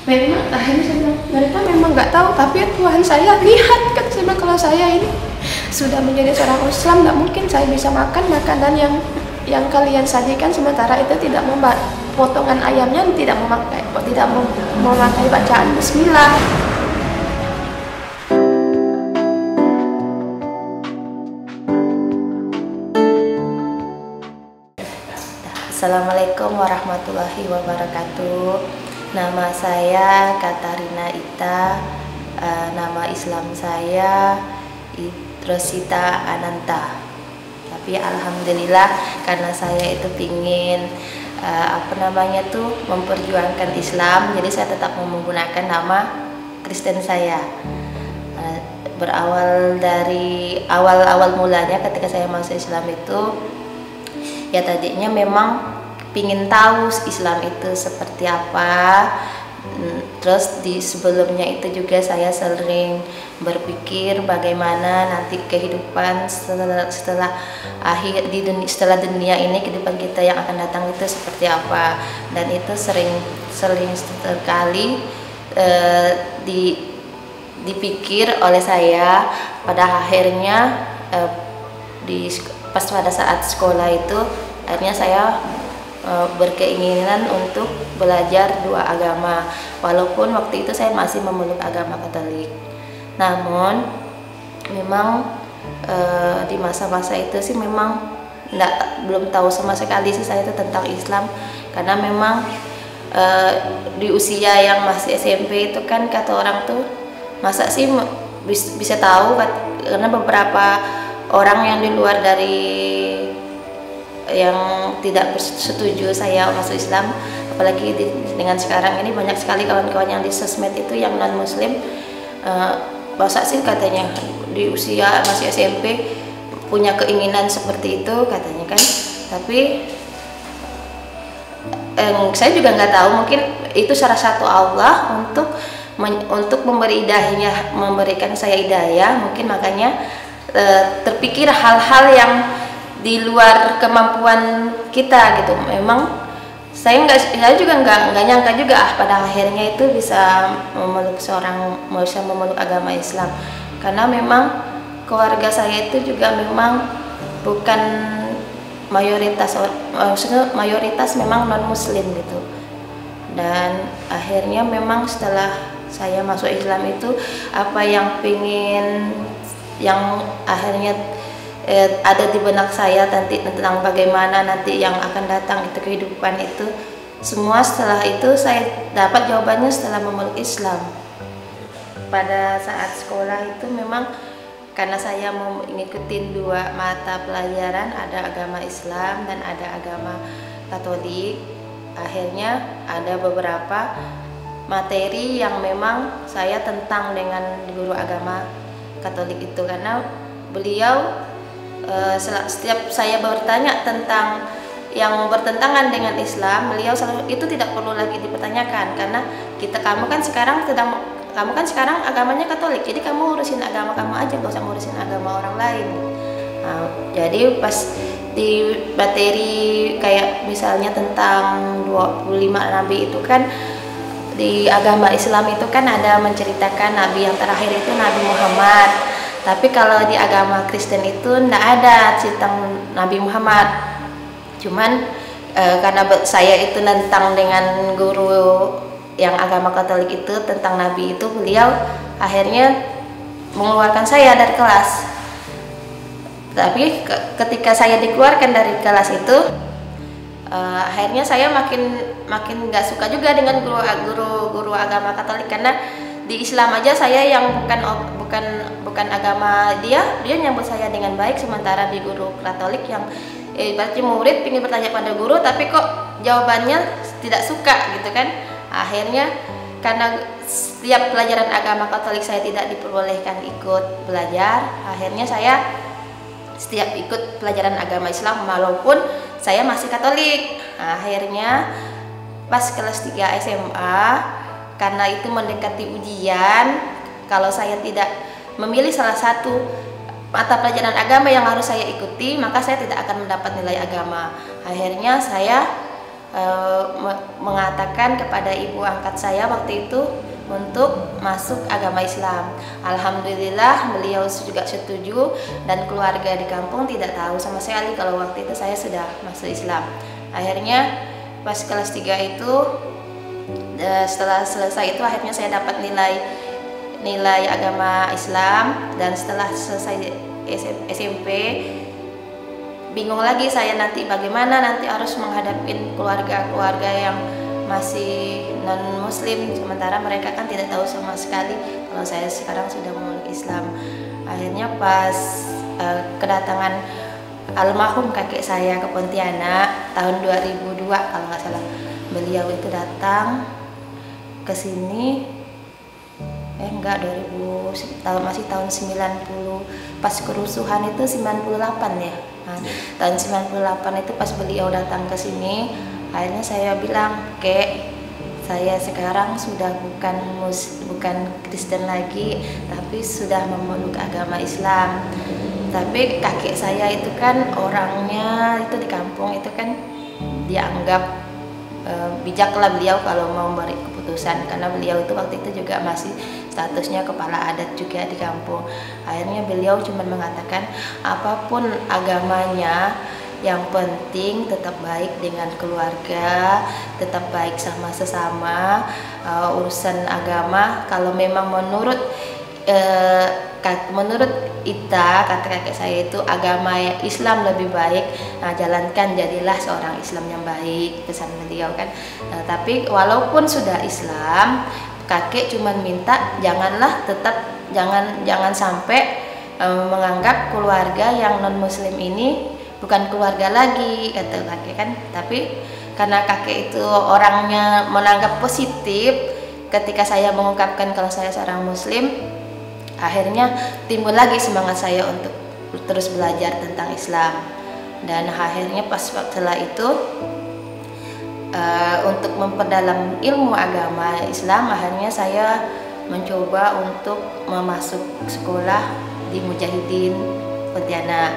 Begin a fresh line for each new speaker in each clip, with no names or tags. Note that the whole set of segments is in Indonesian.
Memang akhirnya saya bilang, mereka memang nggak tahu, tapi Tuhan saya lihat kan, saya bilang kalau saya ini sudah menjadi seorang Islam, nggak mungkin saya bisa makan makanan yang kalian sajikan, sementara itu tidak potongan ayamnya tidak memakai bacaan Bismillah.
Assalamualaikum warahmatullahi wabarakatuh. Nama saya Katarina Ita, nama Islam saya Rosita Ananta. Tapi alhamdulillah karena saya itu pingin memperjuangkan Islam, jadi saya tetap menggunakan nama Kristen saya. Berawal dari awal mulanya ketika saya masuk Islam itu, ya tadinya memang pingin tahu Islam itu seperti apa. Terus di sebelumnya itu juga saya sering berpikir bagaimana nanti kehidupan setelah dunia ini, kehidupan kita yang akan datang itu seperti apa. Dan itu sering sekali dipikir oleh saya. Pada akhirnya pada saat sekolah itu, akhirnya saya berkeinginan untuk belajar dua agama, walaupun waktu itu saya masih memeluk agama Katolik. Namun memang di masa-masa itu sih memang belum tahu sama sekali sih saya itu tentang Islam, karena memang di usia yang masih SMP itu kan kata orang tuh masa sih bisa tahu, karena beberapa orang yang di luar dari yang tidak setuju saya masuk Islam, apalagi dengan sekarang ini banyak sekali kawan-kawan yang di sosmed itu yang non muslim, masa sih katanya di usia masih SMP punya keinginan seperti itu katanya kan. Tapi saya juga nggak tahu, mungkin itu salah satu Allah untuk memberikan saya hidayah, mungkin makanya terpikir hal-hal yang di luar kemampuan kita gitu. Memang saya juga nggak nyangka juga pada akhirnya itu bisa memeluk agama Islam, karena memang keluarga saya itu juga memang bukan mayoritas memang non muslim gitu. Dan akhirnya memang setelah saya masuk Islam itu, apa yang akhirnya ada di benak saya nanti tentang bagaimana nanti yang akan datang itu kehidupan itu, semua setelah itu saya dapat jawabannya setelah memeluk Islam. Pada saat sekolah itu memang karena saya mau ngikutin dua mata pelajaran, ada agama Islam dan ada agama Katolik, akhirnya ada beberapa materi yang memang saya tentang dengan guru agama Katolik itu, karena beliau setiap saya bertanya tentang yang bertentangan dengan Islam, beliau selalu itu tidak perlu lagi dipertanyakan, karena kamu kan sekarang agamanya Katolik, jadi kamu urusin agama kamu aja, gak usah ngurusin agama orang lain. Nah, jadi pas di materi kayak misalnya tentang 25 nabi itu kan, di agama Islam itu kan ada menceritakan nabi yang terakhir itu Nabi Muhammad. Tapi kalau di agama Kristen itu tidak ada cerita Nabi Muhammad. Cuman karena saya itu nentang dengan guru yang agama Katolik itu tentang Nabi itu, beliau akhirnya mengeluarkan saya dari kelas. Tapi ketika saya dikeluarkan dari kelas itu, akhirnya saya makin nggak suka juga dengan guru agama Katolik, karena di Islam aja saya yang bukan agama dia nyambut saya dengan baik, sementara di guru Katolik yang berarti murid ingin bertanya pada guru tapi kok jawabannya tidak suka gitu kan. Akhirnya karena setiap pelajaran agama Katolik saya tidak diperbolehkan ikut belajar, akhirnya saya setiap ikut pelajaran agama Islam walaupun saya masih Katolik. Akhirnya pas kelas 3 SMA, karena itu mendekati ujian, kalau saya tidak memilih salah satu mata pelajaran agama yang harus saya ikuti, maka saya tidak akan mendapat nilai agama. Akhirnya saya mengatakan kepada ibu angkat saya waktu itu untuk masuk agama Islam. Alhamdulillah beliau juga setuju, dan keluarga di kampung tidak tahu sama sekali kalau waktu itu saya sudah masuk Islam. Akhirnya pas kelas 3 itu, setelah selesai itu akhirnya saya dapat nilai agama Islam, dan setelah selesai SMP bingung lagi saya nanti bagaimana nanti harus menghadapi keluarga yang masih non muslim, sementara mereka kan tidak tahu sama sekali kalau saya sekarang sudah memeluk Islam. Akhirnya pas kedatangan almarhum kakek saya ke Pontianak tahun 2002 kalau nggak salah, beliau itu datang ke sini enggak 2000 masih tahun 90, pas kerusuhan itu 98 ya. Nah, tahun 98 itu pas beliau datang ke sini, akhirnya saya bilang, "Kek, saya sekarang sudah bukan Kristen lagi, tapi sudah memeluk agama Islam." Tapi kakek saya itu kan orangnya itu di kampung itu kan dianggap bijaklah beliau kalau mau memberi keputusan, karena beliau itu waktu itu juga masih statusnya kepala adat juga di kampung. Akhirnya beliau cuma mengatakan apapun agamanya, yang penting tetap baik dengan keluarga, tetap baik sama sesama. Urusan agama kalau memang menurut Ita, kata kakek saya itu agama Islam lebih baik, nah jalankan, jadilah seorang Islam yang baik, pesan beliau kan. Nah, tapi walaupun sudah Islam, kakek cuma minta jangan sampai menganggap keluarga yang non muslim ini bukan keluarga lagi, kata kakek kan. Tapi karena kakek itu orangnya menanggap positif ketika saya mengungkapkan kalau saya seorang muslim, akhirnya timbul lagi semangat saya untuk terus belajar tentang Islam. Dan akhirnya pas setelah itu untuk memperdalam ilmu agama Islam, akhirnya saya mencoba untuk masuk sekolah di Mujahidin Pontianak.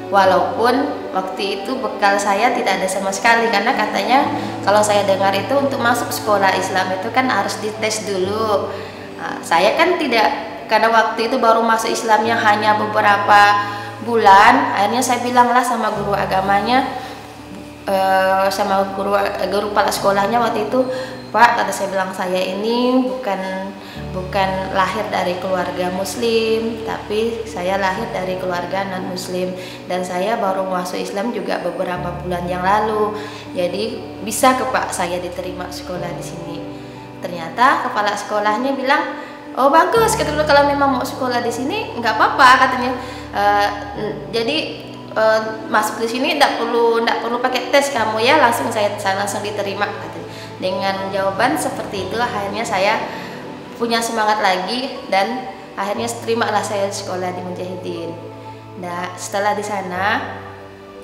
Walaupun waktu itu bekal saya tidak ada sama sekali, karena katanya kalau saya dengar itu untuk masuk sekolah Islam itu kan harus dites dulu. Nah, saya kan tidak, karena waktu itu baru masuk Islamnya hanya beberapa bulan. Akhirnya saya bilanglah sama guru agamanya, sama guru kepala sekolahnya waktu itu, "Pak," kata saya bilang, "saya ini bukan lahir dari keluarga muslim, tapi saya lahir dari keluarga non muslim, dan saya baru masuk Islam juga beberapa bulan yang lalu. Jadi bisa ke Pak saya diterima sekolah di sini?" Ternyata kepala sekolahnya bilang, "Oh bagus," katanya, "kalau memang mau sekolah di sini nggak apa-apa," katanya. Jadi masuk di sini tidak perlu pakai tes kamu ya, langsung diterima, katanya. Dengan jawaban seperti itu akhirnya saya punya semangat lagi, dan akhirnya terimalah saya sekolah di Mujahidin. Nah, setelah di sana,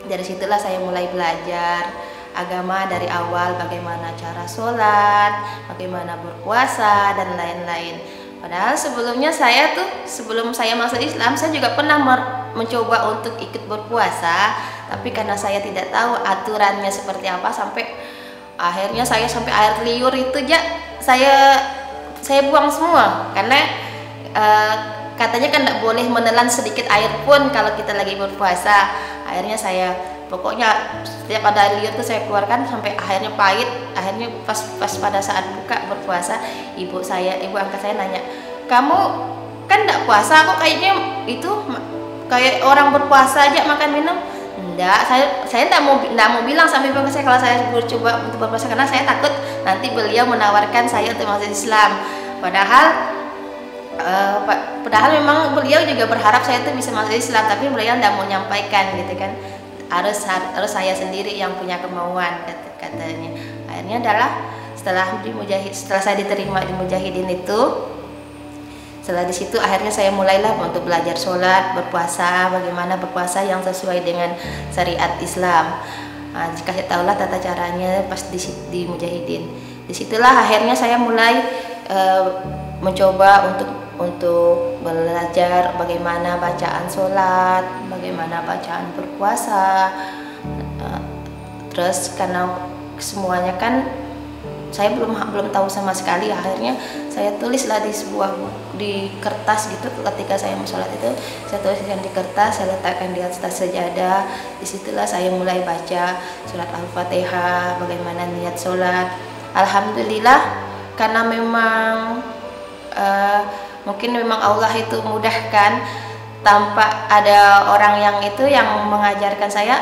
dari situlah saya mulai belajar agama dari awal, bagaimana cara sholat, bagaimana berpuasa, dan lain-lain. Padahal sebelumnya sebelum saya masuk Islam, saya juga pernah mencoba untuk ikut berpuasa, tapi karena saya tidak tahu aturannya seperti apa, sampai akhirnya saya sampai air liur itu saya buang semua, karena katanya kan tidak boleh menelan sedikit air pun kalau kita lagi berpuasa. Akhirnya pokoknya setiap ada air liur itu saya keluarkan sampai akhirnya pahit. Akhirnya pas pada saat buka berpuasa, ibu angkat saya nanya, "Kamu kan tidak puasa, kok kayaknya itu kayak orang berpuasa aja makan minum?" Enggak, saya tidak mau bilang sampai ibu saya kalau saya coba untuk berpuasa, karena saya takut nanti beliau menawarkan saya untuk masuk Islam. Padahal memang beliau juga berharap saya itu bisa masuk Islam, tapi beliau tidak mau menyampaikan gitu kan. Harus saya sendiri yang punya kemauan, katanya. Akhirnya adalah setelah saya diterima di Mujahidin itu, setelah di situ akhirnya saya mulailah untuk belajar sholat, berpuasa, bagaimana berpuasa yang sesuai dengan syariat Islam. Dikasih tahulah tata caranya pas di Mujahidin. Disitulah akhirnya saya mulai mencoba untuk belajar bagaimana bacaan sholat, bagaimana bacaan berpuasa. Terus karena semuanya kan saya belum tahu sama sekali. Akhirnya saya tulislah di kertas gitu. Ketika saya mau sholat itu saya tuliskan di kertas, saya letakkan di atas sajadah. Disitulah saya mulai baca surat Al-Fatihah, bagaimana niat sholat. Alhamdulillah, karena memang mungkin memang Allah itu mudahkan, tanpa ada orang yang mengajarkan saya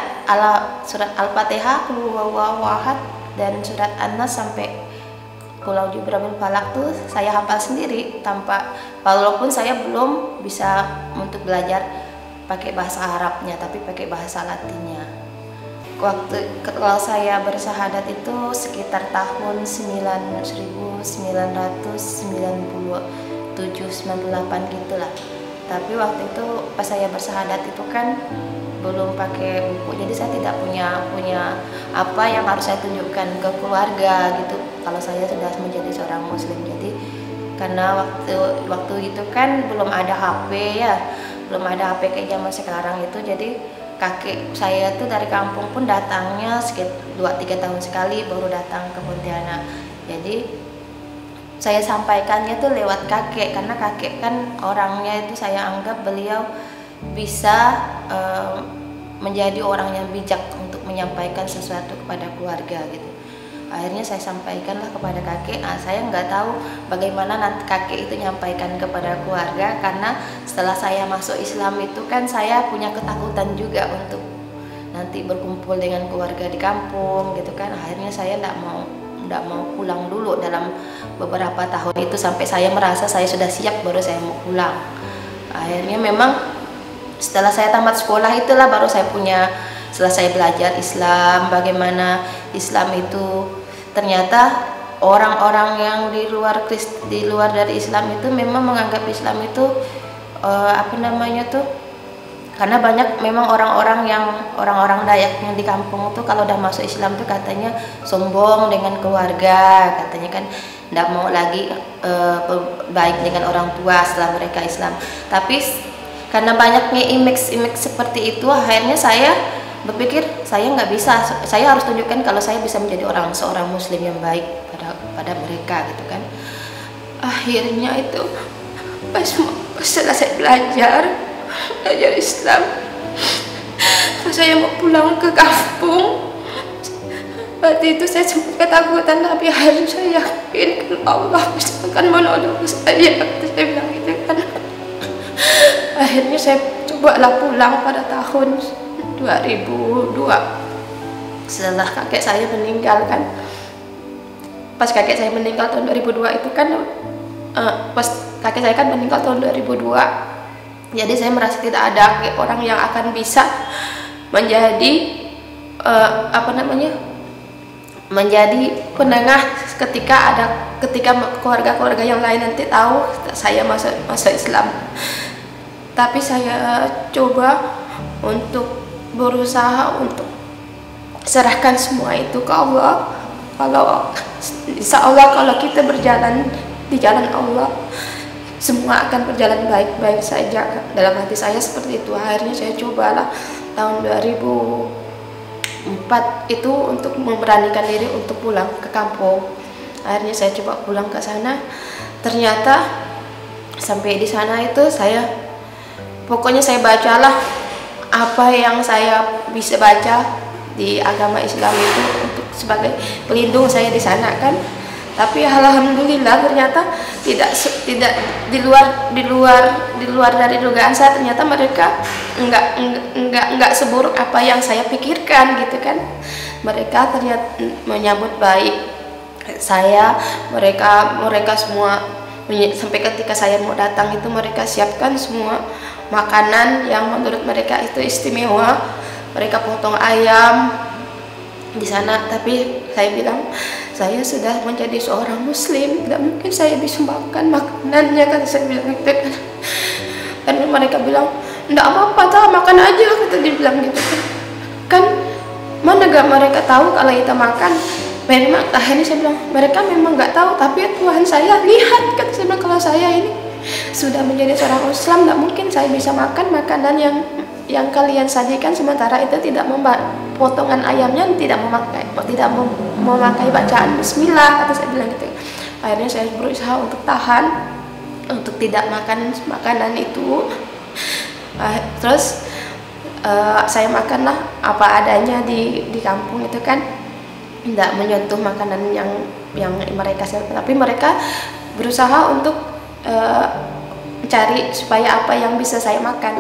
surat Al-Fatihah, Qul huwallahu ahad, dan surat An-Nas sampai Qul a'udzu birabbil falaq tuh saya hafal sendiri, walaupun saya belum bisa untuk belajar pakai bahasa Arabnya, tapi pakai bahasa Latinnya. Kalau saya bersyahadat itu sekitar tahun 1997-98 gitulah. Tapi waktu itu pas saya bersyahadat itu kan belum pakai buku, jadi saya tidak punya apa yang harus saya tunjukkan ke keluarga gitu kalau saya sudah menjadi seorang muslim. Jadi karena waktu itu kan belum ada HP ya, belum ada HP kayak zaman sekarang itu. Jadi kakek saya tuh dari kampung pun datangnya sekitar 2-3 tahun sekali baru datang ke Pontianak. Jadi saya sampaikannya tuh lewat kakek, karena kakek kan orangnya itu saya anggap beliau bisa menjadi orang yang bijak untuk menyampaikan sesuatu kepada keluarga gitu. Akhirnya saya sampaikanlah kepada kakek. Saya nggak tahu bagaimana nanti kakek itu nyampaikan kepada keluarga, karena setelah saya masuk Islam itu kan saya punya ketakutan juga untuk nanti berkumpul dengan keluarga di kampung gitu kan. Akhirnya saya nggak mau pulang dulu dalam beberapa tahun itu, sampai saya merasa saya sudah siap baru saya mau pulang. Akhirnya memang setelah saya tamat sekolah itulah baru setelah saya belajar Islam, bagaimana Islam itu ternyata orang-orang yang di luar dari Islam itu memang menganggap Islam itu karena banyak memang orang-orang Dayak yang di kampung itu kalau udah masuk Islam tuh katanya sombong dengan keluarga, katanya kan tidak mau lagi baik dengan orang tua setelah mereka Islam. Tapi karena banyaknya image seperti itu, akhirnya saya berpikir saya nggak bisa, saya harus tunjukkan kalau saya bisa menjadi seorang muslim yang baik pada mereka gitu kan. Akhirnya itu pas setelah saya belajar Islam, pas saya mau pulang ke kampung, waktu itu saya sempat ketakutan, tapi harus saya yakin Allah akan menolong saya bilang gitu kan. Akhirnya saya cobalah pulang pada tahun 2002 setelah kakek saya meninggal kan. Pas kakek saya meninggal tahun 2002 itu kan pas kakek saya kan meninggal tahun 2002, jadi saya merasa tidak ada orang yang akan bisa menjadi menjadi penengah ketika keluarga-keluarga yang lain nanti tahu saya masuk Islam. Tapi saya coba untuk berusaha untuk serahkan semua itu ke Allah. Kalau insya Allah kalau kita berjalan di jalan Allah, semua akan berjalan baik-baik saja. Dalam hati saya seperti itu. Akhirnya saya cobalah tahun 2004 itu untuk memberanikan diri untuk pulang ke kampung. Akhirnya saya coba pulang ke sana. Ternyata sampai di sana itu pokoknya saya bacalah apa yang saya bisa baca di agama Islam itu untuk sebagai pelindung saya di sana kan. Tapi alhamdulillah ternyata tidak di luar dari dugaan saya, ternyata mereka enggak seburuk apa yang saya pikirkan gitu kan. Mereka ternyata menyambut baik saya, mereka semua, sampai ketika saya mau datang itu mereka siapkan semua makanan yang menurut mereka itu istimewa. Mereka potong ayam di sana, tapi saya bilang saya sudah menjadi seorang muslim, tidak mungkin saya bisa makan makanannya kan, saya bilang gitu kan. Dan mereka bilang enggak apa-apa, makan aja, kata dia bilang gitu kan. Mana gak mereka tahu kalau kita makan. Memang akhirnya saya bilang mereka memang nggak tahu, tapi Tuhan saya lihat kan, saya bilang kalau saya ini sudah menjadi seorang Islam, nggak mungkin saya bisa makan makanan
yang kalian sajikan, sementara itu tidak potongan ayamnya tidak memakai bacaan Bismillah, kata saya bilang gitu. Akhirnya saya berusaha untuk tahan, untuk tidak makan makanan itu. Terus saya makanlah apa adanya di kampung itu kan, tidak menyentuh makanan yang mereka siapkan, tapi mereka berusaha untuk cari supaya apa yang bisa saya makan.